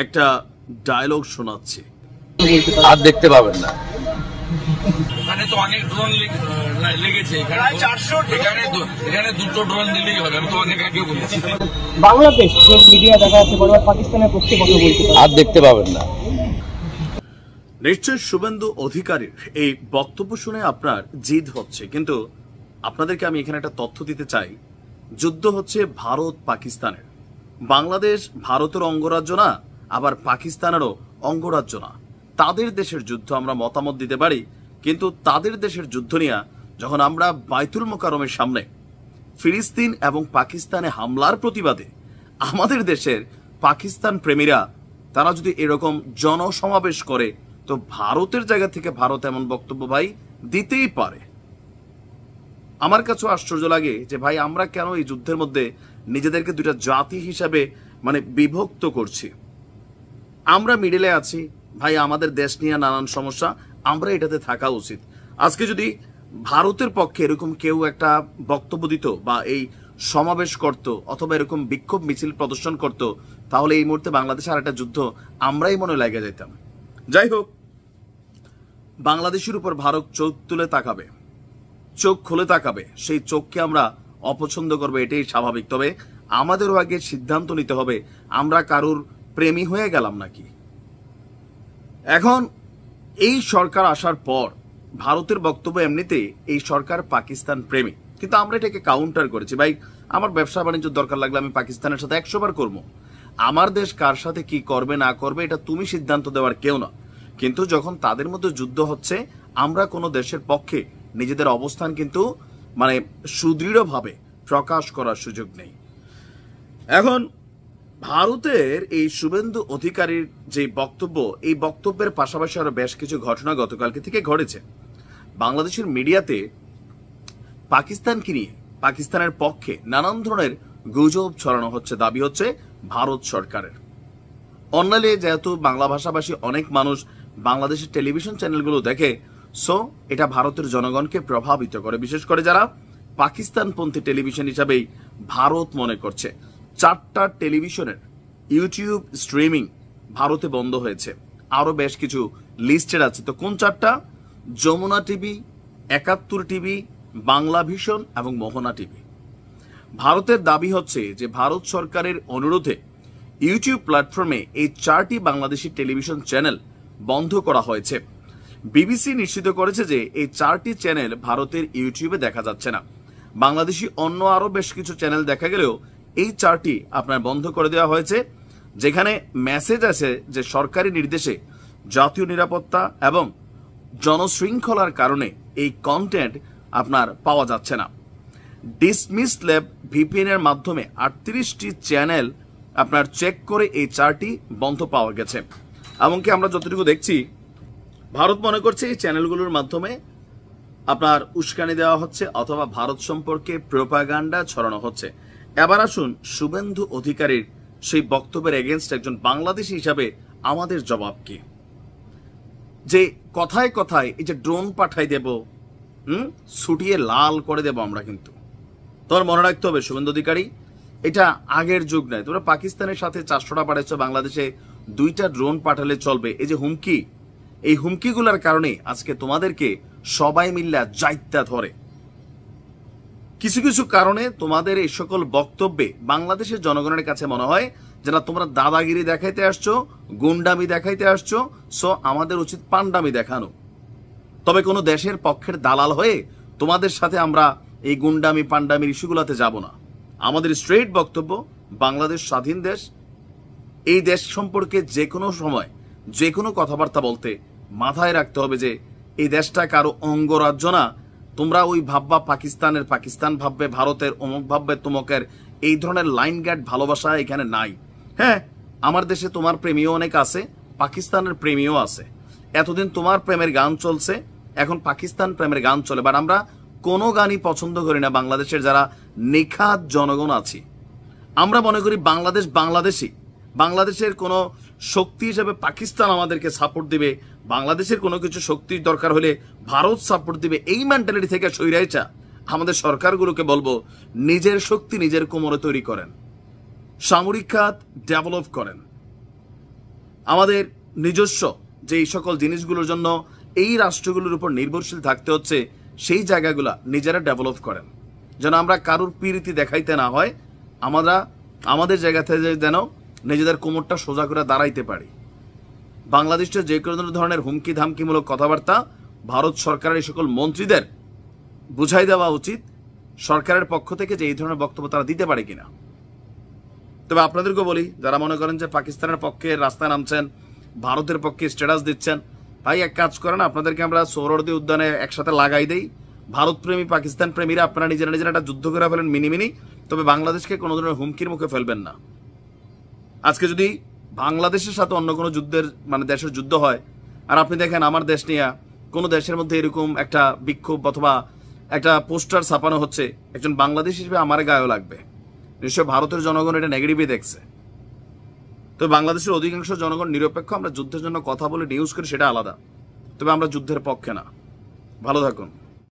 একটা ডায়লগ শোনাচ্ছি, আর দেখতে পাবেন না। এখানে তো অনেক ড্রোন লেগেছে, এখানে দুটো ড্রোন দিলেই হবে। আমি তো অনেক আগে বলেছি। বাংলাদেশ যে মিডিয়া দেখা যাচ্ছে বারবার পাকিস্তানের পক্ষে কথা বলতে, আর দেখতে পাবেন না। নিশ্চয় শুভেন্দু অধিকারীর এই বক্তব্য শুনে আপনার জিদ হচ্ছে, কিন্তু আপনাদেরকে আমি এখানে একটা তথ্য দিতে চাই। যুদ্ধ হচ্ছে ভারত পাকিস্তানের। বাংলাদেশ ভারতের অঙ্গরাজ্য না, আবার পাকিস্তানেরও অঙ্গরাজ্য না। তাদের দেশের যুদ্ধ আমরা মতামত দিতে পারি, কিন্তু তাদের দেশের যুদ্ধ নিয়ে যখন আমরা বাইতুল মোকাররমের সামনে ফিলিস্তিন এবং পাকিস্তানে হামলার প্রতিবাদে আমাদের দেশের পাকিস্তান প্রেমীরা তারা যদি এরকম জনসমাবেশ করে, তো ভারতের জায়গা থেকে ভারত এমন বক্তব্য ভাই দিতেই পারে। আমার কাছেও আশ্চর্য লাগে যে ভাই আমরা কেন এই যুদ্ধের মধ্যে নিজেদেরকে দুইটা জাতি হিসাবে বিভক্ত করছি। আমরা মিডিলে আছি ভাই, আমাদের দেশ নিয়ে নানান সমস্যা, আমরা এটাতে থাকা উচিত। আজকে যদি ভারতের পক্ষে এরকম কেউ একটা বক্তব্য দিত বা এই সমাবেশ করত অথবা এরকম বিক্ষোভ মিছিল প্রদর্শন করত, তাহলে এই মুহূর্তে বাংলাদেশে আর একটা যুদ্ধ আমরাই মনে লেগে যেতাম। যাই হোক, বাংলাদেশের উপর ভারত চোখ তুলে তাকাবে, চোখ খুলে তাকাবে, সেই চোখকে আমরা অপছন্দ করবে, এটাই স্বাভাবিক। তবে আমাদেরও আগে সিদ্ধান্ত নিতে হবে আমরা কারুর প্রেমী হয়ে গেলাম নাকি। এখন এই সরকার আসার পর ভারতের বক্তব্য এমনিতে এই সরকার পাকিস্তান প্রেমী, কিন্তু আমরা এটাকে কাউন্টার করেছি। ভাই আমার ব্যবসা বাণিজ্য দরকার লাগলে আমি পাকিস্তানের সাথে 100 বার করবো। আমার দেশ কার সাথে কি করবে না করবে এটা তুমি সিদ্ধান্ত দেওয়ার কেউ না। কিন্তু যখন তাদের মধ্যে যুদ্ধ হচ্ছে, আমরা কোনো দেশের পক্ষে নিজেদের অবস্থান কিন্তু সুদৃঢ়ভাবে প্রকাশ করার সুযোগ নেই। এখন ভারতের এই শুভেন্দু অধিকারীর যে বক্তব্য, এই বক্তব্যের পাশাপাশি আরো বেশ কিছু ঘটনা গতকালকে থেকে ঘটেছে। বাংলাদেশের মিডিয়াতে পাকিস্তানকে নিয়ে পাকিস্তানের পক্ষে নানান ধরনের গুজব ছড়ানো হচ্ছে, দাবি হচ্ছে ভারত সরকারের। অন্যান্য যেহেতু বাংলা ভাষাভাষী অনেক মানুষ বাংলাদেশের টেলিভিশন চ্যানেলগুলো দেখে, সো এটা ভারতের জনগণকে প্রভাবিত করে, বিশেষ করে যারা পাকিস্তানপন্থী টেলিভিশন হিসাবেই ভারত মনে করছে। 4টা টেলিভিশনের ইউটিউব স্ট্রিমিং ভারতে বন্ধ হয়েছে, আরো বেশ কিছু লিস্টেড আছে। তো কোন 4টা? Jamuna TV, 71 TV, Bangla vision এবং মোহনা টিভি। ভারতের দাবি হচ্ছে যে ভারত সরকারের অনুরোধে ইউটিউব প্ল্যাটফর্মে এই 4টি বাংলাদেশি টেলিভিশন চ্যানেল বন্ধ করা হয়েছে। বিবিসি নিশ্চিত করেছে যে এই 4টি চ্যানেল ভারতের ইউটিউবে দেখা যাচ্ছে না। বাংলাদেশি অন্য আরো বেশ কিছু চ্যানেল দেখা গেলেও এই 4টি আপনার বন্ধ করে দেওয়া হয়েছে, যেখানে মেসেজ আছে যে সরকারি নির্দেশে জাতীয় নিরাপত্তা এবং জনশৃঙ্খলার কারণে এই কন্টেন্ট আপনার পাওয়া যাচ্ছে না। ডিসমিস ল্যাব ভিপিএন এর মাধ্যমে 38টি চ্যানেল আপনার চেক করে এই 4টি বন্ধ পাওয়া গেছে। এমনকি আমরা যতটুকু দেখছি, ভারত মনে করছে এই চ্যানেলগুলোর মাধ্যমে আপনার উস্কানি দেওয়া হচ্ছে অথবা ভারত সম্পর্কে প্রোপাগান্ডা ছড়ানো হচ্ছে। এবার আসুন শুভেন্দু অধিকারীর সেই বক্তব্যের এগেনস্ট একজন বাংলাদেশী হিসাবে আমাদের জবাব কি। যে কথায় কথায় এই যে ড্রোন পাঠাই দেব, ছুটিয়ে লাল করে দেব আমরা, কিন্তু তোমার মনে রাখতে হবে শুভেন্দু অধিকারী, এটা আগের যুগ নয়। তোমরা পাকিস্তানের সাথে 400টা পাঠাচ্ছ, বাংলাদেশে 2টা ড্রোন পাঠালে চলবে। এই যে হুমকি, এই হুমকিগুলোর কারণে আজকে তোমাদেরকে সবাই মিল্লা যাইত্যা ধরে। কিছু কিছু কারণে তোমাদের এই সকল বক্তব্যে বাংলাদেশের জনগণের কাছে মনে হয় যেটা তোমরা দাদাগিরি দেখাইতে আসছো, গুন্ডামি দেখাইতে আসছো, সো আমাদের উচিত পান্ডামি দেখানো। তবে কোনো দেশের পক্ষের দালাল হয়ে তোমাদের সাথে আমরা এই গুন্ডামি পান্ডামির ইস্যুগুলোতে যাব না। আমাদের স্ট্রেট বক্তব্য, বাংলাদেশ স্বাধীন দেশ। এই দেশ সম্পর্কে যে কোনো সময় যে কোনো কথাবার্তা বলতে মাথায় রাখতে হবে যে এই দেশটা কারো অঙ্গরাজ্য না। তোমরা ওই ভাববা পাকিস্তানের, পাকিস্তান ভাববে ভারতের, অমুক ভাববে তমুকের, এই ধরনের লাইন গার্ড ভালোবাসা এখানে নাই। হ্যাঁ, আমার দেশে তোমার প্রেমীও অনেক আছে, পাকিস্তানের প্রেমীও আছে। এতদিন তোমার প্রেমের গান চলছে, এখন পাকিস্তান প্রেমের গান চলে। বাট আমরা কোনো গানই পছন্দ করি না। বাংলাদেশের যারা নিখাত জনগণ আছি, আমরা মনে করি বাংলাদেশ বাংলাদেশি। বাংলাদেশের কোনো শক্তি হিসেবে পাকিস্তান আমাদেরকে সাপোর্ট দিবে, বাংলাদেশের কোনো কিছু শক্তির দরকার হলে ভারত সাপোর্ট দিবে। এই মেন্টালিটি থেকে সইরাইচা আমাদের সরকারগুলোকে বলবো, নিজের শক্তি নিজের কোমরে তৈরি করেন, সামরিক খাত ডেভেলপ করেন। আমাদের নিজস্ব যে এই সকল জিনিসগুলোর জন্য এই রাষ্ট্রগুলোর উপর নির্ভরশীল থাকতে হচ্ছে, সেই জায়গাগুলা নিজেরা ডেভেলপ করেন, যেন আমরা কারুর পীড়িতি দেখাইতে না হয়, আমরা আমাদের জায়গা থেকে যেন নিজেদের কোমরটা সোজা করে দাঁড়াইতে পারি। বাংলাদেশের যে কোনো ধরনের হুমকি ধামকিমূলক কথাবার্তা ভারত সরকারের এই সকল মন্ত্রীদের বুঝাই দেওয়া উচিত সরকারের পক্ষ থেকে, যে এই ধরনের বক্তব্য তারা দিতে পারে কিনা। তবে আপনাদেরকে বলি, যারা মনে করেন যে পাকিস্তানের পক্ষে রাস্তায় নামছেন, ভারতের পক্ষে স্ট্যাটাস দিচ্ছেন, ভাই এক কাজ করেন, আপনাদেরকে আমরা সোহরাওয়ার্দী উদ্যানে একসাথে লাগাই দেই। ভারত প্রেমী পাকিস্তান প্রেমীরা আপনারা নিজেরা নিজেরা একটা যুদ্ধ করে ফেলেন মিনি, তবে বাংলাদেশকে কোনো ধরনের হুমকির মুখে ফেলবেন না। আজকে যদি বাংলাদেশের সাথে অন্য কোনো যুদ্ধের দেশের যুদ্ধ হয়, আর আপনি দেখেন আমার দেশ নিয়ে কোনো দেশের মধ্যে এরকম একটা বিক্ষোভ অথবা একটা পোস্টার ছাপানো হচ্ছে, একজন বাংলাদেশ হিসেবে আমার গায়েও লাগবে। নিশ্চয় ভারতের জনগণ এটা নেগেটিভই দেখছে। তো বাংলাদেশের অধিকাংশ জনগণ নিরপেক্ষ, আমরা যুদ্ধের জন্য কথা বলে নিউজ করি, সেটা আলাদা, তবে আমরা যুদ্ধের পক্ষে না। ভালো থাকুন।